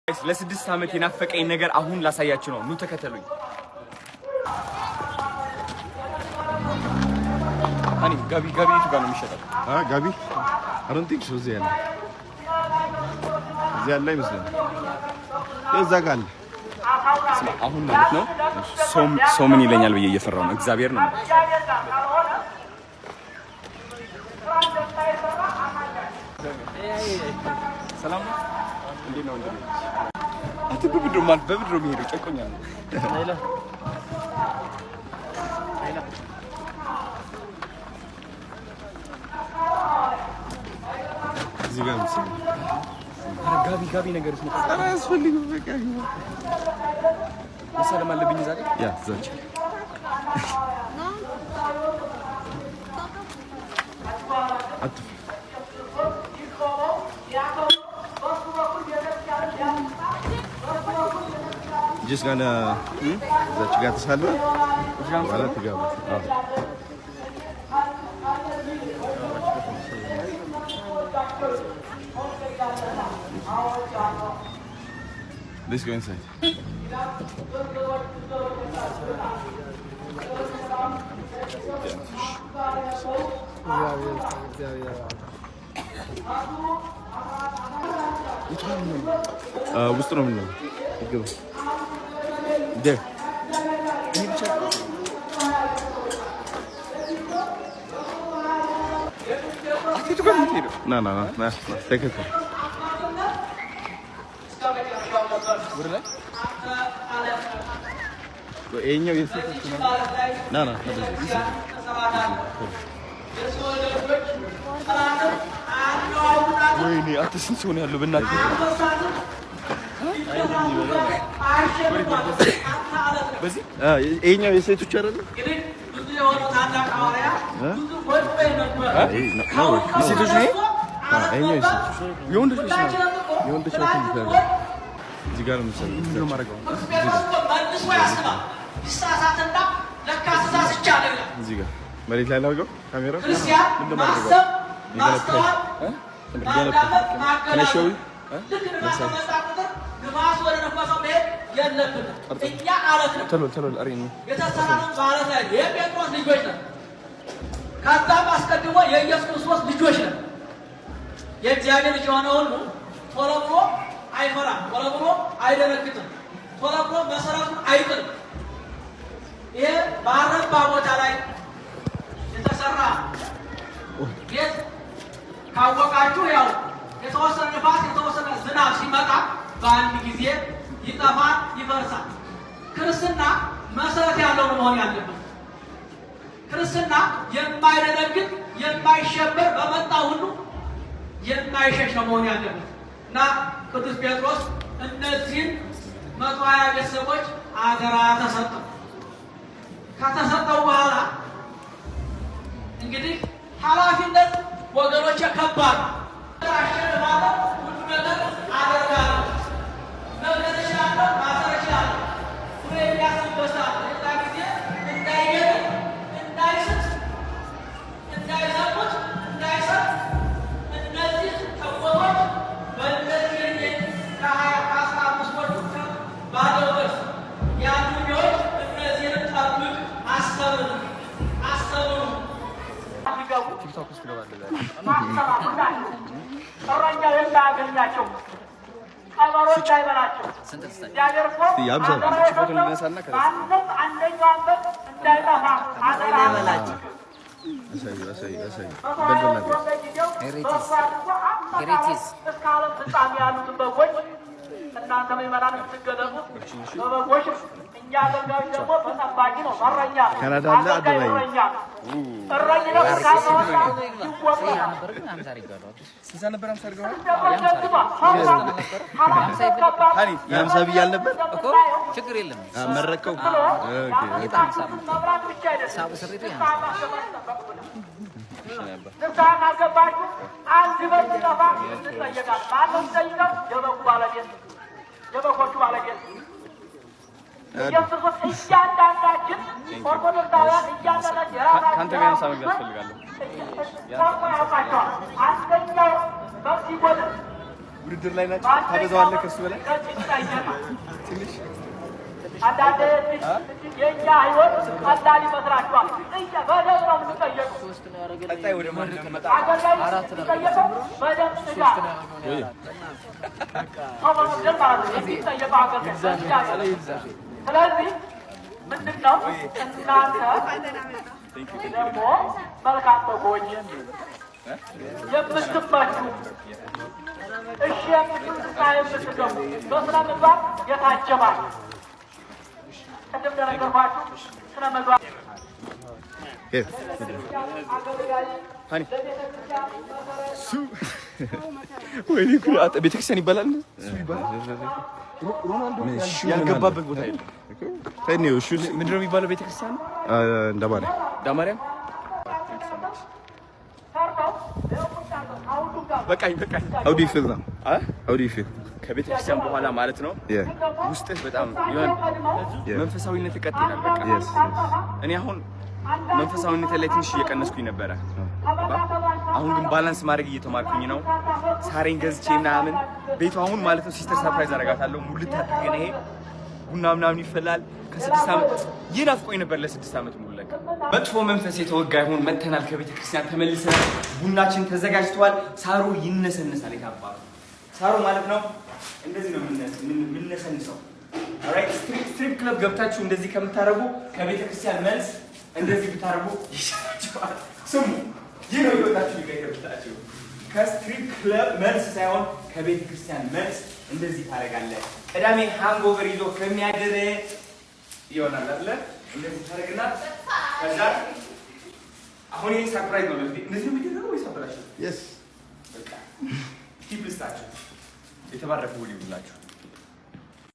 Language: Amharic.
ለስድስት ዓመት የናፈቀኝ ነገር አሁን ላሳያችሁ ነው። ኑ ተከተሉኝ። አኒ ጋቢ የቱ ጋር ነው የሚሸጠው? ጋቢ I don't think so እዚህ ያለ አይመስልም። እዛ ጋር አሁን ማለት ነው ሰው ምን ይለኛል ብዬ እየፈራው ነው። እግዚአብሔር ነው ሰላም ነው። እንዴት ነው እንዴ? አትብብድሮ ማለት በብድሮ የሚሄደው ጨቆኛል ነው። እዚህ ጋር ነው ጋቢ ነገር ነው። ኧረ አያስፈልግም። በቃ መሰለም አለብኝ እዛ ጋር ያ ዘች አትፍ just gonna that you got this halwa wala tigabu let's go inside ውስጥ ነው ምን ነው ይገባ there no take it ይኸኛው የሴቶች ነው ና ወይኔ አትስንት ሰው ነው ያለው በእናትህ በዚህ ይኸኛው የሴቶች አይደለ የሴቶች ነው ይኸኛው የሴቶች የወንዶች ነው የወንዶች ነው እዚህ ጋር ነው ምንድነው ማድረገው እዚህ ጋር መሬት ላይ ላድርገው ካሜራው ምንድነው ማድረገው ከነሾው ተሎ አሪኝ የተሰራነው ማለት ላይ የጴጥሮስ ልጆች ነን። ከዛም አስቀድሞ የኢየሱስ ክርስቶስ ልጆች ነን። የእግዚአብሔር ልጅ የሆነ ሁሉ ቶሎ ብሎ አይፈራም፣ ቶሎ ብሎ አይደነግጥም፣ ቶሎ ብሎ መሰረቱን አይጥልም። ይሄ ባረባ ቦታ ላይ የተሰራ ቤት ካወቃችሁ ያው የተወሰነ ንፋስ የተወሰነ ዝናብ ሲመጣ በአንድ ጊዜ ይጠፋል፣ ይፈርሳል። ክርስትና መሰረት ያለው ነው መሆን ያለበት። ክርስትና የማይደነግጥ የማይሸበር በመጣ ሁሉ የማይሸሽ ነው መሆን ያለበት እና ቅዱስ ጴጥሮስ እነዚህን 120 ቤተሰቦች አደራ ተሰጠው። ከተሰጠው በኋላ እንግዲህ ኃላፊነት ወገኖች ከባድ አሸንፋለሁ፣ ሁሉ ነገር አደርጋለሁ፣ ነገር እችላለሁ፣ ማሰር እችላለሁ ብሎ የሚያስብበት ሰዓት እዛ ጊዜ እንዳይገድል፣ እንዳይስት፣ እንዳይዘሙት፣ እንዳይሰጥ እነዚህ ሰዎች በእነዚህ ከ15 ባለው ደርስ ያሉ ልጆች እነዚህን ጠብቅ አስተምሩ ቲክቶክ ውስጥ ነው ባለ እረኛ እንዳያገኛቸው ቀበሮ እንዳይበላቸው እግዚአብሔር እኮ አንደኛው አንበጥ እንዳይጠፋ አደራ በላቸው። እስከ ዓለም ፍጻሜ ያሉትን በጎች እናንተ ምዕመናን የምትገለጹት በበጎች እኛ አገልጋዮች ደግሞ በጠባቂ ነው። እረኛ እረኝነት የሀምሳ ብያል ነበር እኮ ችግር የለም መረከው መብራት ብቻ አይደለም ንስሐ ካልገባችሁ አንድ በግ ጠፋ እንጠየቃለን። ማንም ጠይቀው የበጉ ባለቤት የበጎቹ ባለቤት ኢየሱስ እያንዳንዳችን ኦርቶዶክሳውያን እያንዳንዳችን የራሳችን ካንተ ጋር ሳመግ ያስፈልጋለሁ ያውቃቸዋል። አንደኛው በግ ሲጎድል ውድድር ላይ ናቸው። ታበዛዋለህ ከሱ በላይ ትንሽ አንዳንድ የእኛ ህይወት ቀላል ይመስላችኋል። በደንብ ነው የምትጠየቁ። ቀጣይ ወደ ማን እንደምመጣ አገር ላይ የምትጠየቀው በደንብ ስጋ ሰው ማለት ነው የሚጠየቀው አገር ላይ። ስለዚህ ምንድን ነው እናንተ ደግሞ መልካም በጎች የምትመቹ እሺ የምትሉትና የምትገቡ በስነ ምግባር የታጀባችሁ ቅድም እንደነገርኳችሁ ስነ ምግባር ቤተክርስቲያን ይባላል። ያልገባበት ቦታ የለም። ምንድን ነው የሚባለው? ቤተክርስቲያን ዳማርያም። በቃኝ። How do you feel now? How do you feel? ከቤተክርስቲያን በኋላ ማለት ነው ውስጥህ በጣም መንፈሳዊነት ይቀጥላል። በቃ እኔ አሁን መንፈሳዊነት ላይ ትንሽ እየቀነስኩኝ ነበረ። አሁን ግን ባላንስ ማድረግ እየተማርኩኝ ነው። ሳሬን ገዝቼ ምናምን ቤቱ አሁን ማለት ነው ሲስተር ሰርፕራይዝ አደርጋታለሁ። ሙልት አድርገን ይሄ ቡና ምናምን ይፈላል። ከ6 ዓመት ይናፍቆኝ ነበር ለ6 ዓመት ሙሉ ለካ መጥፎ መንፈስ የተወጋ ይሁን መተናል። ከቤተክርስቲያን ተመልሰን ቡናችን ተዘጋጅቷል። ሳሩ ይነሰነሳል። ይካባሉ ሳሩ ማለት ነው እንደዚህ ነው የምንነሰንሰው። ኦራይት ስትሪፕ ክለብ ገብታችሁ እንደዚህ ከምታረጉ ከቤተክርስቲያን መልስ እንደዚህ ብታረጉ ይሻላችኋል። ስሙ ይህ ነው ይወጣችሁ ይገርብታችሁ። ከስትሪፕ ክለብ መልስ ሳይሆን ከቤተክርስቲያን መልስ እንደዚህ ታረጋለህ። ቅዳሜ ሃንጎቨር ይዞ ከሚያድር ይሆናል አይደል? እንደዚህ ታረግና ከዛ አሁን ይሄ ሰርፕራይዝ ነው። እንደዚህ ነው የሚደረገው ወይስ አበላሽ? Yes. በቃ ቲፕ ልስጣችሁ። የተባረከ ውል ይሁንላችሁ።